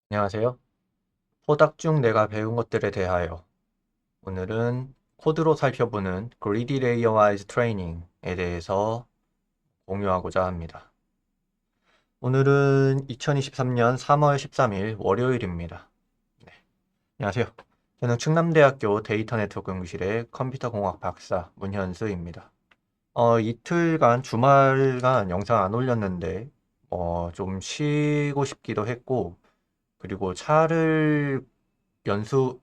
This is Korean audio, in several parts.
안녕하세요. 포닥 중 내가 배운 것들에 대하여 오늘은 코드로 살펴보는 Greedy Layer Wise Training에 대해서 공유하고자 합니다. 오늘은 2023년 3월 13일 월요일입니다. 네, 안녕하세요. 저는 충남대학교 데이터 네트워크 연구실의 컴퓨터공학 박사 문현수입니다. 이틀간 주말간 영상 안 올렸는데 좀 쉬고 싶기도 했고, 그리고 차를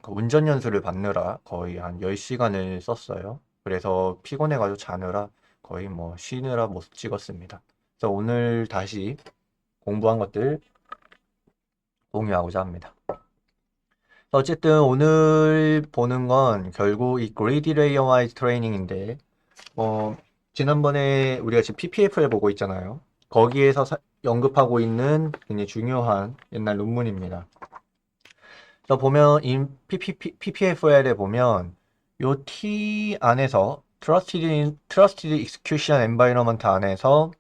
운전 연수를 받느라 거의 한 10시간을 썼어요. 그래서 피곤해가지고 자느라 거의 뭐 쉬느라 못 찍었습니다. 그래서 오늘 다시 공부한 것들 공유하고자 합니다. 어쨌든 오늘 보는 건 결국 이 Greedy Layer Wise Training인데, 어, 지난번에 우리가 지금 PPF를 보고 있잖아요. 거기에서 언급하고 있는 굉장히 중요한 옛날 논문입니다. 저 보면 PPFL에 보면 요 T 안에서 Trusted Execution Environment 안에서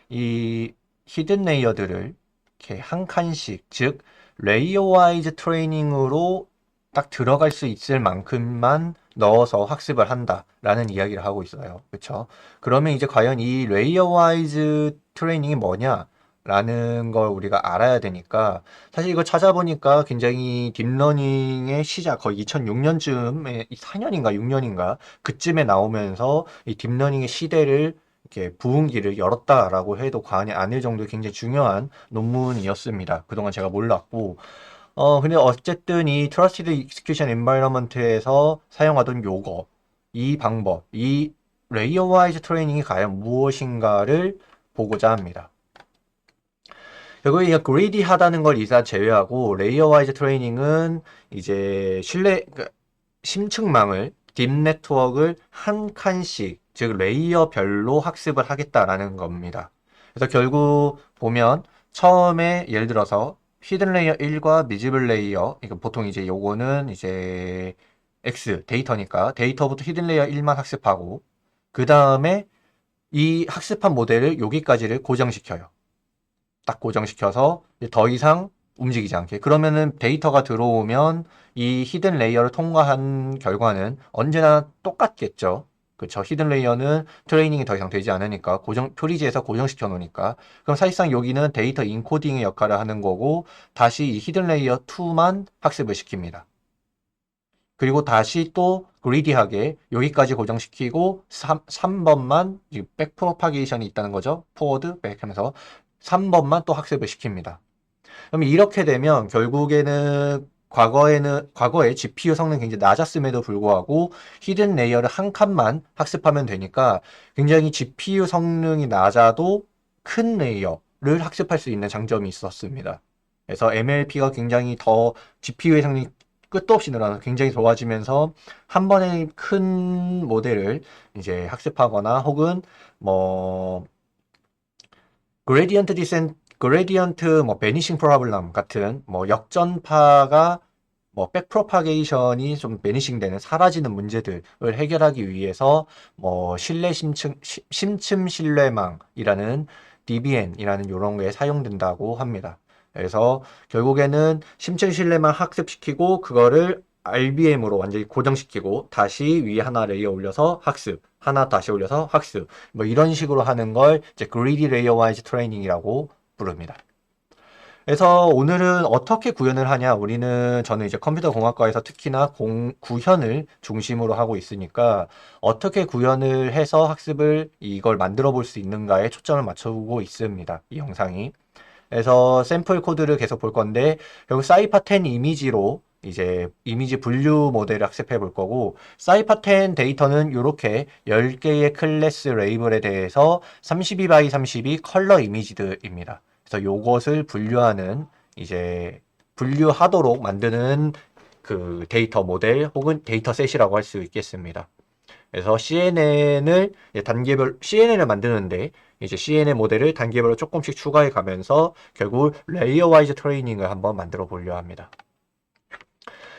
이 히든 레이어들을 이렇게 한 칸씩, 즉 레이어 와이즈 트레이닝으로 딱 들어갈 수 있을 만큼만 넣어서 학습을 한다라는 이야기를 하고 있어요. 그렇죠? 그러면 이제 과연 이 레이어 와이즈 트레이닝이 뭐냐? 라는 걸 우리가 알아야 되니까, 사실 이거 찾아보니까 굉장히 딥러닝의 시작, 거의 2006년쯤에, 4년인가 6년인가 그쯤에 나오면서 이 딥러닝의 시대를 이렇게 부흥기를 열었다라고 해도 과언이 아닐 정도의 굉장히 중요한 논문이었습니다. 그동안 제가 몰랐고, 근데 어쨌든 이 Trusted Execution Environment에서 사용하던 요거, 이 방법, 이 레이어 와이즈 트레이닝이 과연 무엇인가를 보고자 합니다. 결국 이 그리디하다는 걸 이사 제외하고 레이어 와이즈 트레이닝은 이제 심층망을 딥 네트워크를 한 칸씩, 즉 레이어별로 학습을 하겠다라는 겁니다. 그래서 결국 보면 처음에 예를 들어서 히든 레이어 1과 미지블 레이어, 이거 보통 이제 요거는 이제 X 데이터니까 데이터부터 히든 레이어 1만 학습하고, 그 다음에 이 학습한 모델을 여기까지를 고정시켜요. 딱 고정시켜서 더 이상 움직이지 않게. 그러면은 데이터가 들어오면 이 히든 레이어를 통과한 결과는 언제나 똑같겠죠. 그쵸. 히든 레이어는 트레이닝이 더 이상 되지 않으니까, 프리지에서 고정시켜 놓으니까. 그럼 사실상 여기는 데이터 인코딩의 역할을 하는 거고, 다시 이 히든 레이어 2만 학습을 시킵니다. 그리고 다시 또 그리디하게 여기까지 고정시키고 3번만 백 프로파게이션이 있다는 거죠. 포워드, 백 하면서 3번만 또 학습을 시킵니다. 그럼 이렇게 되면 결국에는 과거에 GPU 성능이 굉장히 낮았음에도 불구하고 히든 레이어를 한 칸만 학습하면 되니까 굉장히 GPU 성능이 낮아도 큰 레이어를 학습할 수 있는 장점이 있었습니다. 그래서 MLP가 굉장히 더 GPU의 성능이 끝도 없이 늘어나서 굉장히 좋아지면서 한 번에 큰 모델을 이제 학습하거나 혹은 뭐 그레디언트 뭐 베니싱 프로블럼 같은 뭐 역전파가 뭐 백프로파게이션이 좀 베니싱 되는 사라지는 문제들을 해결하기 위해서 뭐 심층 신뢰망이라는 DBN이라는 이런 게 사용된다고 합니다. 그래서 결국에는 심층 신뢰망 학습시키고 그거를 RBM으로 완전히 고정시키고 다시 위에 하나 레이어 올려서 학습, 하나 다시 올려서 학습, 뭐 이런 식으로 하는 걸 이제 Greedy Layer Wise Training이라고 부릅니다. 그래서 오늘은 어떻게 구현을 하냐? 저는 이제 컴퓨터 공학과에서 특히나 구현을 중심으로 하고 있으니까 어떻게 구현을 해서 학습을 이걸 만들어 볼 수 있는가에 초점을 맞추고 있습니다. 이 영상이. 그래서 샘플 코드를 계속 볼 건데, 결국 사이파 10 이미지로 이제 이미지 분류 모델을 학습해 볼 거고, 사이파 10 데이터는 이렇게 10개의 클래스 레이블에 대해서 32 x 32 컬러 이미지들입니다. 그래서 요것을 분류하는, 이제 분류하도록 만드는 그 데이터 모델 혹은 데이터 셋이라고 할 수 있겠습니다. 그래서 CNN을 만드는데 이제 CNN 모델을 단계별로 조금씩 추가해 가면서 결국 레이어 와이즈 트레이닝을 한번 만들어 보려 합니다.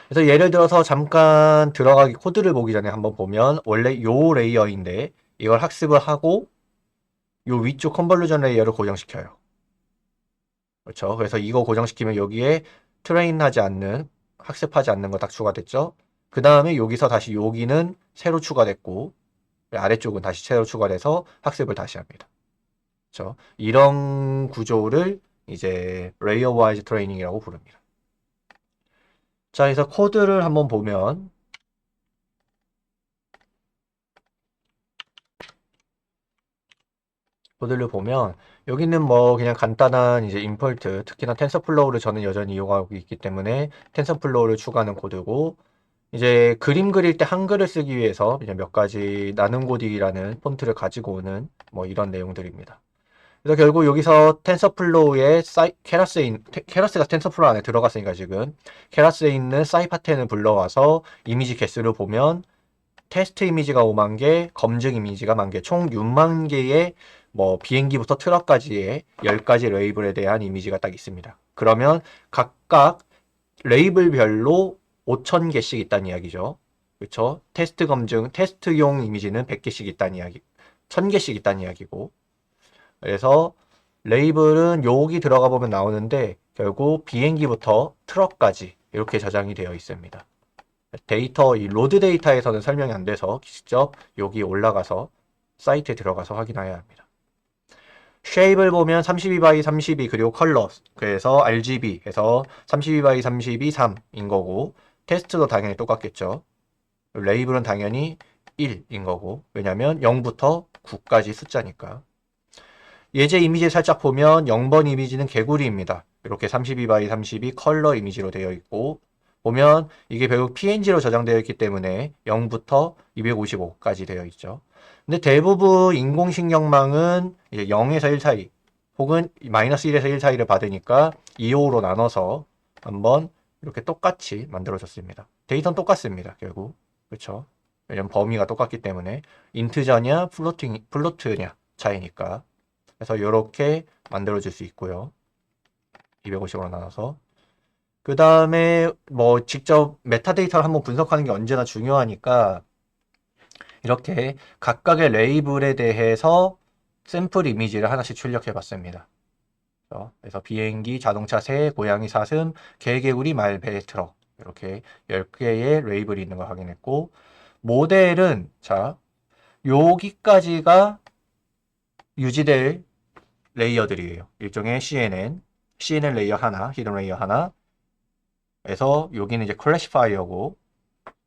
그래서 예를 들어서 잠깐 들어가기 코드를 보기 전에 한번 보면 원래 요 레이어인데 이걸 학습을 하고 요 위쪽 컨볼루션 레이어를 고정시켜요. 그렇죠. 그래서 이거 고정시키면 여기에 트레인하지 않는, 학습하지 않는 거 딱 추가됐죠. 그 다음에 여기서 다시 여기는 새로 추가됐고, 아래쪽은 다시 새로 추가돼서 학습을 다시 합니다. 그렇죠? 이런 구조를 이제 레이어 와이즈 트레이닝이라고 부릅니다. 자, 그래서 코드를 한번 보면 코드를 보면 여기는 뭐 그냥 간단한 이제 임펄트, 특히나 텐서플로우를 저는 여전히 이용하고 있기 때문에 텐서플로우를 추가하는 코드고, 이제 그림 그릴 때 한글을 쓰기 위해서 그냥 몇 가지 나눔 코딩이라는 폰트를 가지고 오는 뭐 이런 내용들입니다. 그래서 결국 여기서 텐서플로우의 케라스가 텐서플로우 안에 들어갔으니까 지금 케라스에 있는 사이파텐을 불러와서 이미지 개수를 보면 테스트 이미지가 5만 개, 검증 이미지가 1만 개, 총 6만 개의 뭐 비행기부터 트럭까지의 10가지 레이블에 대한 이미지가 딱 있습니다. 그러면 각각 레이블별로 5,000개씩 있다는 이야기죠. 그렇죠? 테스트 검증, 테스트용 이미지는 100개씩 있다는 이야기, 1,000개씩 있다는 이야기고. 그래서 레이블은 여기 들어가 보면 나오는데 결국 비행기부터 트럭까지 이렇게 저장이 되어 있습니다. 데이터, 이 로드 데이터에서는 설명이 안 돼서 직접 여기 올라가서 사이트에 들어가서 확인해야 합니다. 쉐입을 보면 32 x 32 그리고 컬러, 그래서 RGB 해서 32 x 32 3인 거고, 테스트도 당연히 똑같겠죠. 레이블은 당연히 1인 거고, 왜냐면 0부터 9까지 숫자니까. 예제 이미지를 살짝 보면 0번 이미지는 개구리입니다. 이렇게 32 x 32 컬러 이미지로 되어 있고, 보면 이게 결국 PNG로 저장되어 있기 때문에 0부터 255까지 되어 있죠. 근데 대부분 인공신경망은 이제 0에서 1 사이 혹은 마이너스 1에서 1 사이를 받으니까 2호로 나눠서 한번 이렇게 똑같이 만들어졌습니다. 데이터는 똑같습니다. 결국. 그렇죠? 왜냐면 범위가 똑같기 때문에 인트저냐 플로트냐 차이니까. 그래서 이렇게 만들어줄 수 있고요. 250으로 나눠서. 그 다음에 뭐 직접 메타데이터를 한번 분석하는 게 언제나 중요하니까 이렇게 각각의 레이블에 대해서 샘플 이미지를 하나씩 출력해 봤습니다. 그래서 비행기, 자동차, 새, 고양이, 사슴, 개개구리, 말, 배, 트럭 이렇게 10개의 레이블이 있는 걸 확인했고, 모델은 자 여기까지가 유지될 레이어들이에요. 일종의 CNN 레이어 하나, 히든 레이어 하나. 그래서 여기는 이제 클래시파이어고,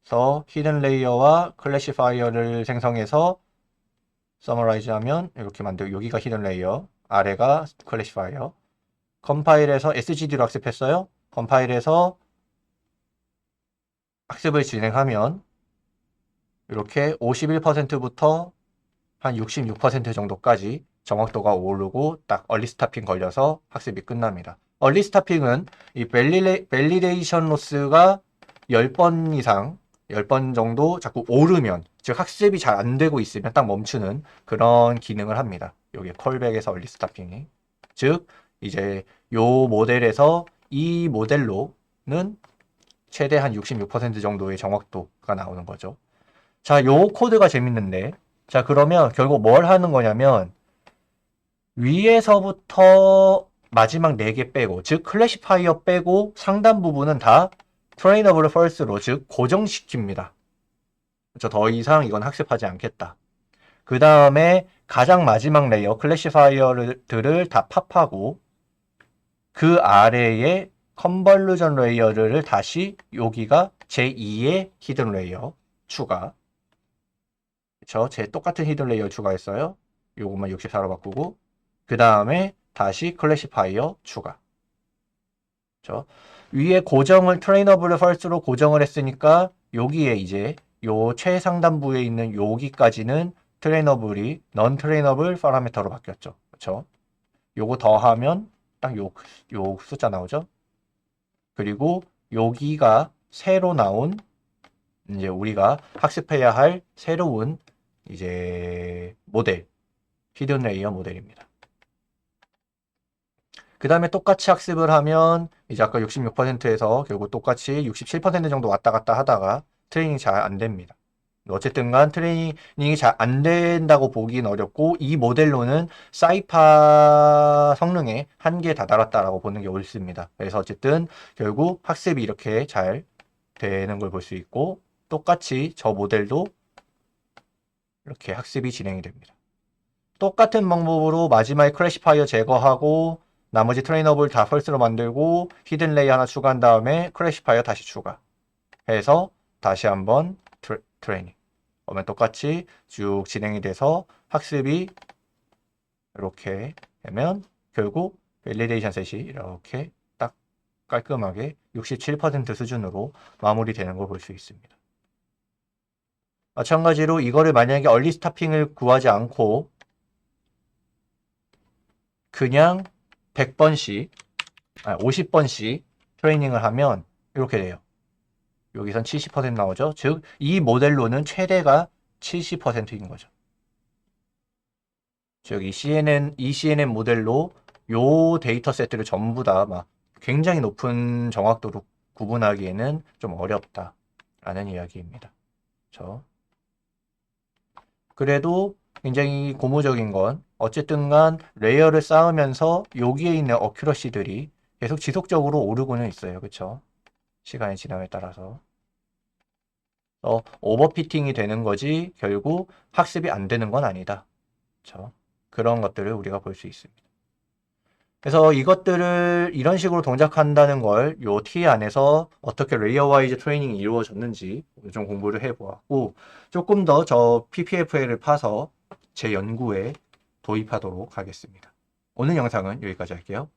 그래서 히든 레이어와 클래시파이어를 생성해서 서머라이즈 하면 이렇게 만들고, 여기가 히든 레이어, 아래가 클래시파이어. 컴파일해서 SGD로 학습했어요. 컴파일해서 학습을 진행하면 이렇게 51%부터 한 66% 정도까지 정확도가 오르고 딱 얼리 스타핑 걸려서 학습이 끝납니다. 얼리 스타핑은 이 밸리데이션 로스가 10번 이상, 10번 정도 자꾸 오르면, 즉 학습이 잘 안 되고 있으면 딱 멈추는 그런 기능을 합니다. 여기 콜백에서 얼리 스타핑이. 즉 이제 요 모델에서 이 모델로는 최대 한 66% 정도의 정확도가 나오는 거죠. 자, 요 코드가 재밌는데, 자, 그러면 결국 뭘 하는 거냐면 위에서부터 마지막 4개 빼고, 즉 클래시파이어 빼고 상단 부분은 다 트레이너블 펄스로, 즉 고정시킵니다. 그렇죠? 더 이상 이건 학습하지 않겠다. 그 다음에 가장 마지막 레이어 클래시파이어들을 다 팝하고 그 아래에 컨벌루전 레이어를 다시, 여기가 제2의 히든 레이어 추가. 그쵸? 제 똑같은 히든 레이어 추가했어요. 요것만 64로 바꾸고, 그 다음에 다시 클래시파이어 추가. 그쵸? 위에 고정을 트레이너블 펄스로 고정을 했으니까 여기에 이제 요 최상단부에 있는 여기까지는 트레이너블이 넌 트레이너블 파라미터로 바뀌었죠. 그쵸? 요거 더하면 딱 요 숫자 나오죠. 그리고 여기가 새로 나온, 이제 우리가 학습해야 할 새로운 이제 모델, 히든 레이어 모델입니다. 그 다음에 똑같이 학습을 하면 이제 아까 66%에서 결국 똑같이 67% 정도 왔다 갔다 하다가 트레이닝이 잘 안 됩니다. 어쨌든 간 트레이닝이 잘 안 된다고 보긴 어렵고 이 모델로는 사이파 성능에 한계에 다다랐다라고 보는 게 옳습니다. 그래서 어쨌든 결국 학습이 이렇게 잘 되는 걸 볼 수 있고 똑같이 저 모델도 이렇게 학습이 진행이 됩니다. 똑같은 방법으로 마지막에 크래시파이어 제거하고 나머지 트레이너블 다 펄스로 만들고 히든 레이 하나 추가한 다음에 크래시파이어 다시 추가해서 다시 한번 트레이닝 그러면 똑같이 쭉 진행이 돼서 학습이 이렇게 되면 결국 밸리데이션 셋이 이렇게 딱 깔끔하게 67% 수준으로 마무리되는 걸 볼 수 있습니다. 마찬가지로 이거를 만약에 얼리 스타핑을 구하지 않고 그냥 100번씩, 50번씩 트레이닝을 하면 이렇게 돼요. 여기선 70% 나오죠. 즉, 이 모델로는 최대가 70%인 거죠. 즉, 이 CNN 모델로 요 데이터 세트를 전부 다 막 굉장히 높은 정확도로 구분하기에는 좀 어렵다라는 이야기입니다. 그렇죠? 그래도 굉장히 고무적인 건 어쨌든 간 레이어를 쌓으면서 여기에 있는 어큐러시들이 계속 지속적으로 오르고는 있어요. 그쵸? 시간이 지남에 따라서. 오버피팅이 되는 거지 결국 학습이 안 되는 건 아니다. 그쵸? 그런 것들을 우리가 볼 수 있습니다. 그래서 이것들을 이런 식으로 동작한다는 걸 요 T 안에서 어떻게 레이어 와이즈 트레이닝이 이루어졌는지 좀 공부를 해보았고 조금 더 저 PPFL을 파서 제 연구에 도입하도록 하겠습니다. 오늘 영상은 여기까지 할게요.